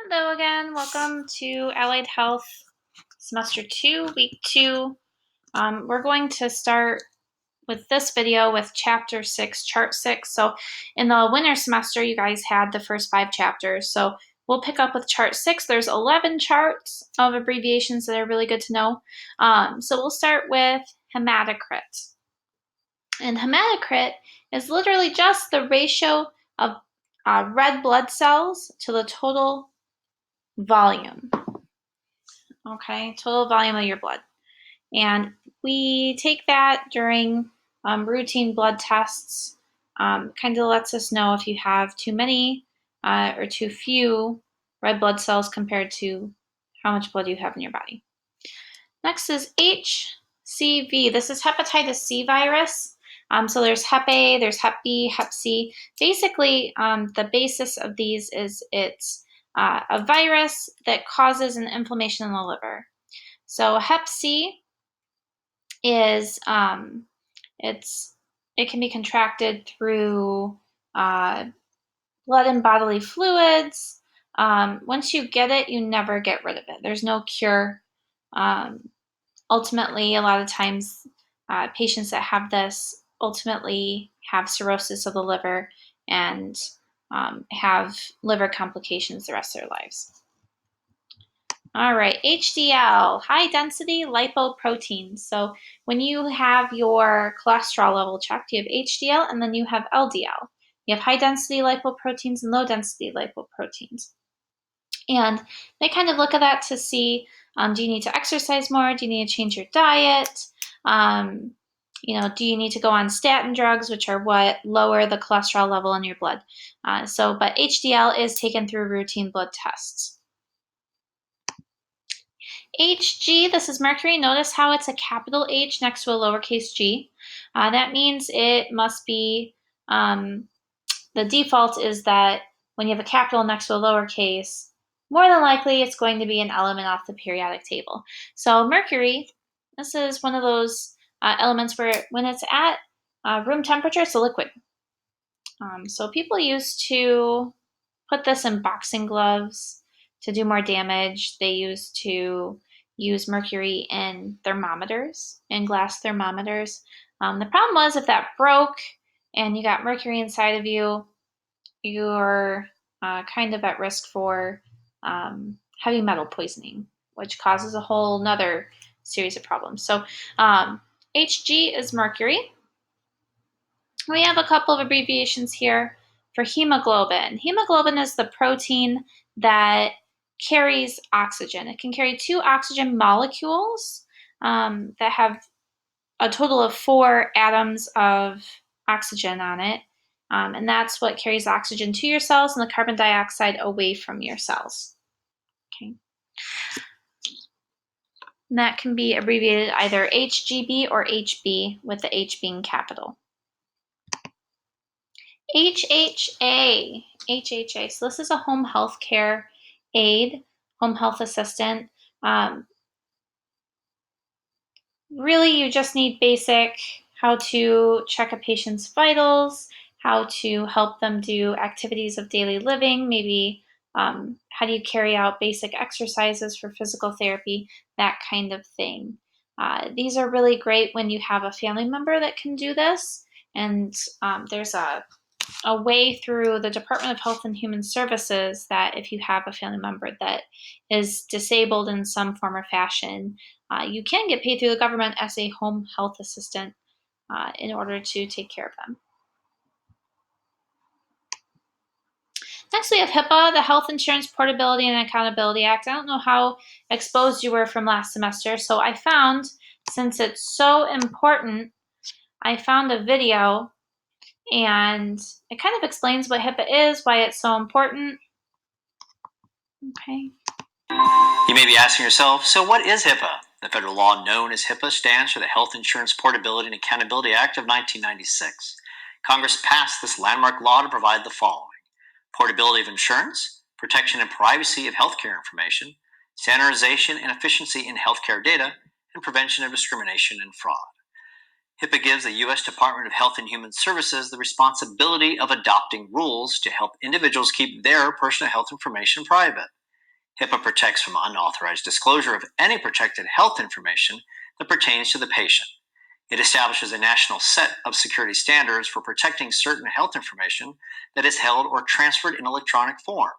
Hello again, welcome to Allied Health Semester 2, Week 2. We're going to start with this video with Chapter 6, Chart 6. So in the winter semester, you guys had the first 5 chapters. So we'll pick up with Chart 6. There's 11 charts of abbreviations that are really good to know. So we'll start with hematocrit. And hematocrit is literally just the ratio of red blood cells to the total volume. Okay, total volume of your blood. And we take that during routine blood tests. Kind of lets us know if you have too many or too few red blood cells compared to how much blood you have in your body. Next is HCV. This is hepatitis C virus. So there's Hep A, there's Hep B, Hep C. Basically, the basis of these is it's a virus that causes an inflammation in the liver. So Hep C is it can be contracted through blood and bodily fluids. Once you get it, you never get rid of it. There's no cure. Ultimately, a lot of times, patients that have this ultimately have cirrhosis of the liver and have liver complications the rest of their lives. All right, HDL, high density lipoproteins. So when you have your cholesterol level checked, you have HDL and then you have LDL. You have high density lipoproteins and low density lipoproteins. And they kind of look at that to see, do you need to exercise more? Do you need to change your diet? Do you need to go on statin drugs, which are what lower the cholesterol level in your blood? But HDL is taken through routine blood tests. Hg, this is mercury. Notice how it's a capital H next to a lowercase g. That means it must be, the default is that when you have a capital next to a lowercase, more than likely it's going to be an element off the periodic table. So mercury, this is one of those elements where when it's at room temperature, it's a liquid. So people used to put this in boxing gloves to do more damage. They used to use mercury in thermometers, in glass thermometers. The problem was if that broke and you got mercury inside of you, you're kind of at risk for heavy metal poisoning, which causes a whole nother series of problems. So Hg is mercury. We have a couple of abbreviations here for hemoglobin. Hemoglobin is the protein that carries oxygen. It can carry 2 oxygen molecules that have a total of 4 atoms of oxygen on it. And that's what carries oxygen to your cells and the carbon dioxide away from your cells. Okay. And that can be abbreviated either HGB or HB, with the H being capital. HHA. So this is a home health care aide, home health assistant. Really, you just need basic how to check a patient's vitals, how to help them do activities of daily living, maybe how do you carry out basic exercises for physical therapy, that kind of thing. These are really great when you have a family member that can do this, and there's a way through the Department of Health and Human Services that if you have a family member that is disabled in some form or fashion, you can get paid through the government as a home health assistant in order to take care of them. Next, we have HIPAA, the Health Insurance Portability and Accountability Act. I don't know how exposed you were from last semester, so I found, since it's so important, I found a video and it kind of explains what HIPAA is, why it's so important. Okay. You may be asking yourself, so what is HIPAA? The federal law known as HIPAA stands for the Health Insurance Portability and Accountability Act of 1996. Congress passed this landmark law to provide the following: portability of insurance, protection and privacy of healthcare information, standardization and efficiency in healthcare data, and prevention of discrimination and fraud. HIPAA gives the U.S. Department of Health and Human Services the responsibility of adopting rules to help individuals keep their personal health information private. HIPAA protects from unauthorized disclosure of any protected health information that pertains to the patient. It establishes a national set of security standards for protecting certain health information that is held or transferred in electronic form.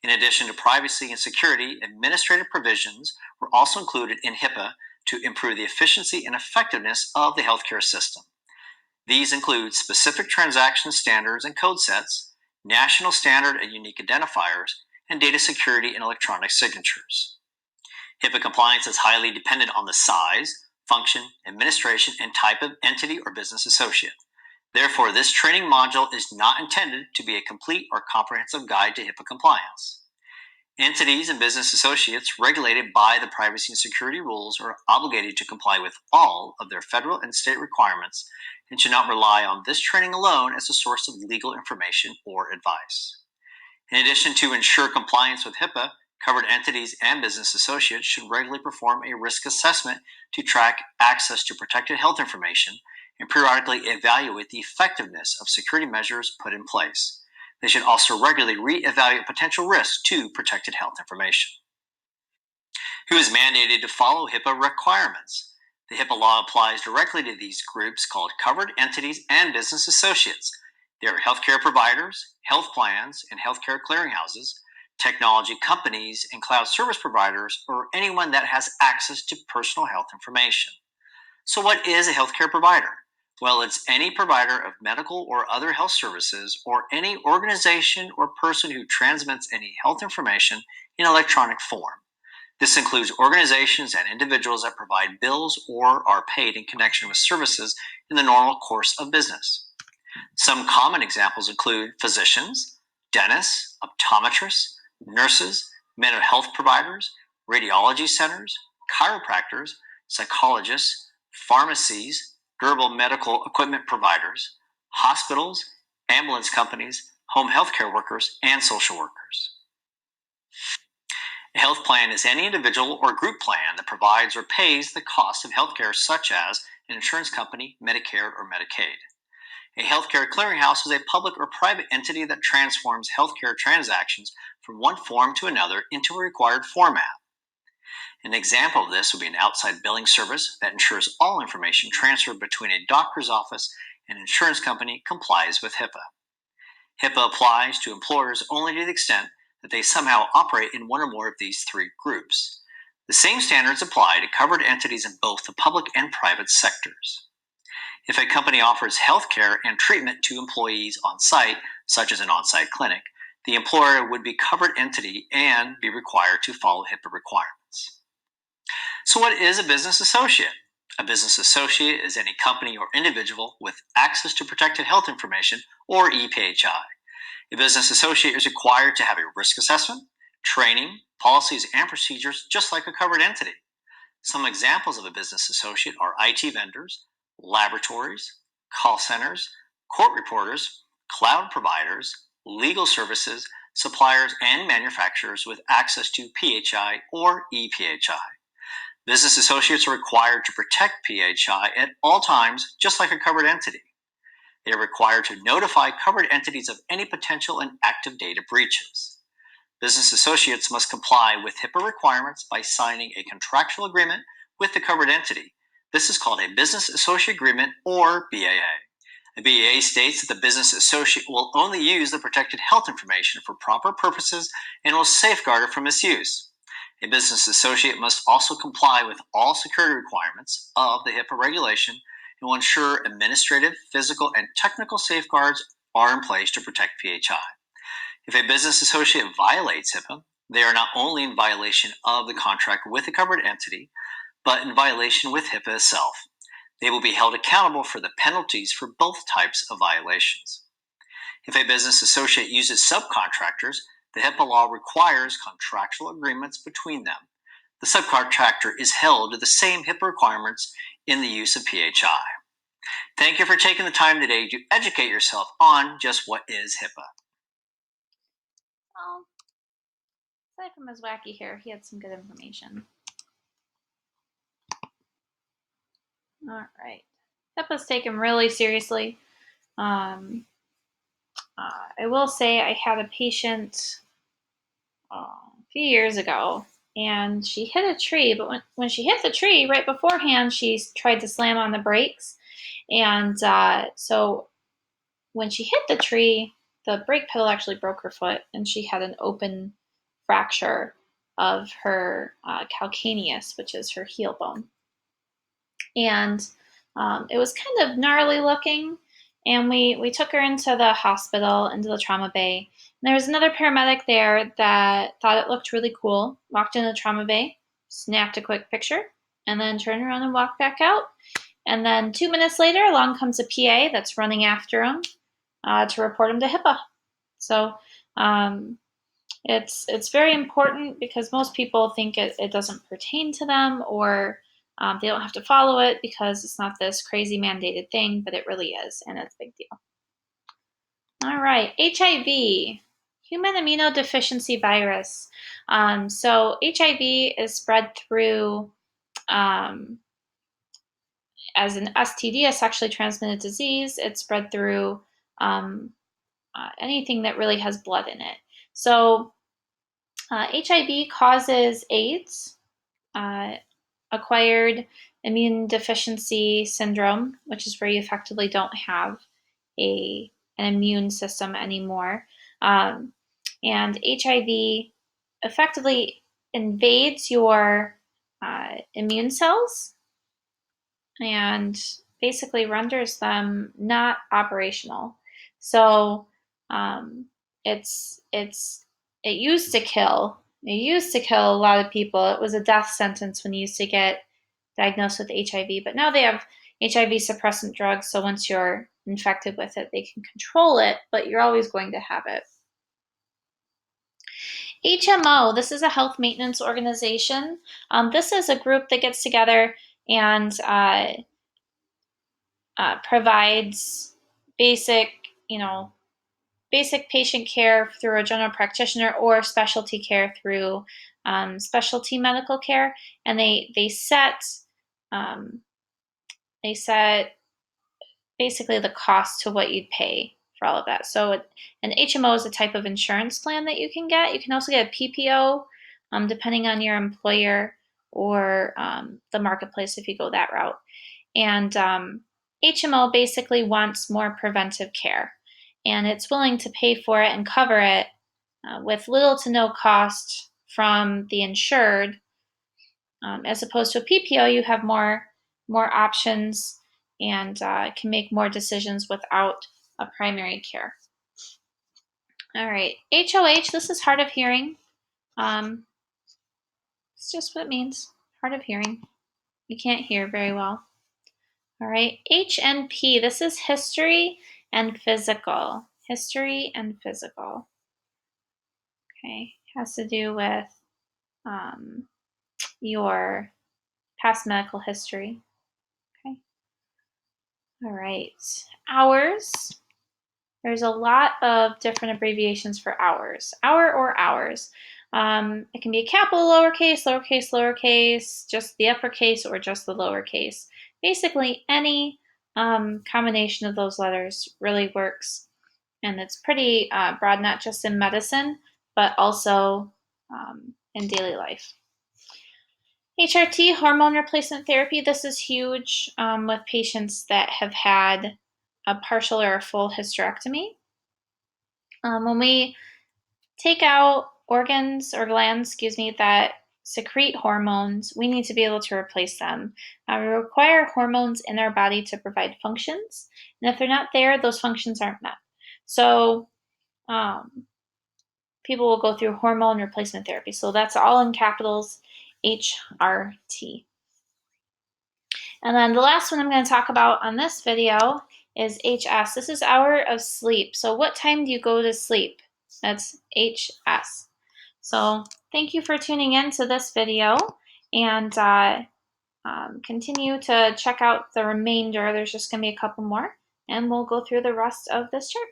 In addition to privacy and security, administrative provisions were also included in HIPAA to improve the efficiency and effectiveness of the healthcare system. These include specific transaction standards and code sets, national standard and unique identifiers, and data security and electronic signatures. HIPAA compliance is highly dependent on the size, function, administration, and type of entity or business associate. Therefore, this training module is not intended to be a complete or comprehensive guide to HIPAA compliance. Entities and business associates regulated by the privacy and security rules are obligated to comply with all of their federal and state requirements and should not rely on this training alone as a source of legal information or advice. In addition to ensure compliance with HIPAA, covered entities and business associates should regularly perform a risk assessment to track access to protected health information and periodically evaluate the effectiveness of security measures put in place. They should also regularly reevaluate potential risks to protected health information. Who is mandated to follow HIPAA requirements? The HIPAA law applies directly to these groups called covered entities and business associates. They are healthcare providers, health plans, and healthcare clearinghouses, technology companies, and cloud service providers, or anyone that has access to personal health information. So, what is a healthcare provider? Well, it's any provider of medical or other health services, or any organization or person who transmits any health information in electronic form. This includes organizations and individuals that provide bills or are paid in connection with services in the normal course of business. Some common examples include physicians, dentists, optometrists, nurses, mental health providers, radiology centers, chiropractors, psychologists, pharmacies, durable medical equipment providers, hospitals, ambulance companies, home health care workers, and social workers. A health plan is any individual or group plan that provides or pays the cost of healthcare, such as an insurance company, Medicare, or Medicaid. A healthcare clearinghouse is a public or private entity that transforms healthcare transactions from one form to another into a required format. An example of this would be an outside billing service that ensures all information transferred between a doctor's office and an insurance company complies with HIPAA. HIPAA applies to employers only to the extent that they somehow operate in one or more of these three groups. The same standards apply to covered entities in both the public and private sectors. If a company offers health care and treatment to employees on site, such as an on-site clinic, the employer would be covered entity and be required to follow HIPAA requirements. So, what is a business associate? A business associate is any company or individual with access to protected health information, or EPHI. A business associate is required to have a risk assessment, training, policies, and procedures just like a covered entity. Some examples of a business associate are IT vendors, laboratories, call centers, court reporters, cloud providers, legal services, suppliers, and manufacturers with access to PHI or EPHI. Business associates are required to protect PHI at all times, just like a covered entity. They are required to notify covered entities of any potential and active data breaches. Business associates must comply with HIPAA requirements by signing a contractual agreement with the covered entity. This is called a business associate agreement, or BAA. A BAA states that the business associate will only use the protected health information for proper purposes and will safeguard it from misuse. A business associate must also comply with all security requirements of the HIPAA regulation and will ensure administrative, physical, and technical safeguards are in place to protect PHI. If a business associate violates HIPAA, they are not only in violation of the contract with the covered entity, but in violation with HIPAA itself. They will be held accountable for the penalties for both types of violations. If a business associate uses subcontractors, the HIPAA law requires contractual agreements between them. The subcontractor is held to the same HIPAA requirements in the use of PHI. Thank you for taking the time today to educate yourself on just what is HIPAA. Well, aside from his wacky hair, he had some good information. All right. HIPAA's taken really seriously. I will say I had a patient a few years ago, and she hit a tree. But when she hit the tree, right beforehand, she tried to slam on the brakes, and so when she hit the tree, the brake pedal actually broke her foot, and she had an open fracture of her calcaneus, which is her heel bone. And it was kind of gnarly looking. And we took her into the hospital, into the trauma bay. And there was another paramedic there that thought it looked really cool, walked into the trauma bay, snapped a quick picture, and then turned around and walked back out. And then 2 minutes later, along comes a PA that's running after him to report him to HIPAA. So um, it's very important because most people think it doesn't pertain to them, or they don't have to follow it because it's not this crazy mandated thing, but it really is, and it's a big deal. All right, HIV, human immunodeficiency virus. So HIV is spread through as an STD, a sexually transmitted disease. It's spread through anything that really has blood in it. So HIV causes AIDS, acquired immune deficiency syndrome, which is where you effectively don't have an immune system anymore. And HIV effectively invades your immune cells and basically renders them not operational. So it used to kill. It used to kill a lot of people. It was a death sentence when you used to get diagnosed with HIV, but now they have HIV suppressant drugs. So once you're infected with it, they can control it, but you're always going to have it. HMO, this is a health maintenance organization. This is a group that gets together and provides basic, basic patient care through a general practitioner or specialty care through specialty medical care, and they set basically the cost to what you'd pay for all of that. So an HMO is a type of insurance plan that you can get. You can also get a PPO, depending on your employer or the marketplace if you go that route. And HMO basically wants more preventive care, and it's willing to pay for it and cover it with little to no cost from the insured. As opposed to a PPO, you have more options and can make more decisions without a primary care. All right, HOH, this is hard of hearing. It's just what it means, hard of hearing. You can't hear very well. All right, HNP, this is history and physical. History and physical. Okay, has to do with your past medical history. Okay. All right, hours. There's a lot of different abbreviations for hours. Hour or hours. It can be a capital lowercase, lowercase, lowercase, just the uppercase, or just the lowercase. Basically, any combination of those letters really works. And it's pretty broad, not just in medicine, but also in daily life. HRT, hormone replacement therapy. This is huge with patients that have had a partial or a full hysterectomy. When we take out organs or glands, that secrete hormones, we need to be able to replace them. We require hormones in our body to provide functions, and if they're not there, those functions aren't met. So people will go through hormone replacement therapy. So that's all in capitals, HRT. And then the last one I'm going to talk about on this video is HS. This is hour of sleep. So what time do you go to sleep? That's HS. So thank you for tuning in to this video, and continue to check out the remainder. There's just going to be a couple more, and we'll go through the rest of this chart.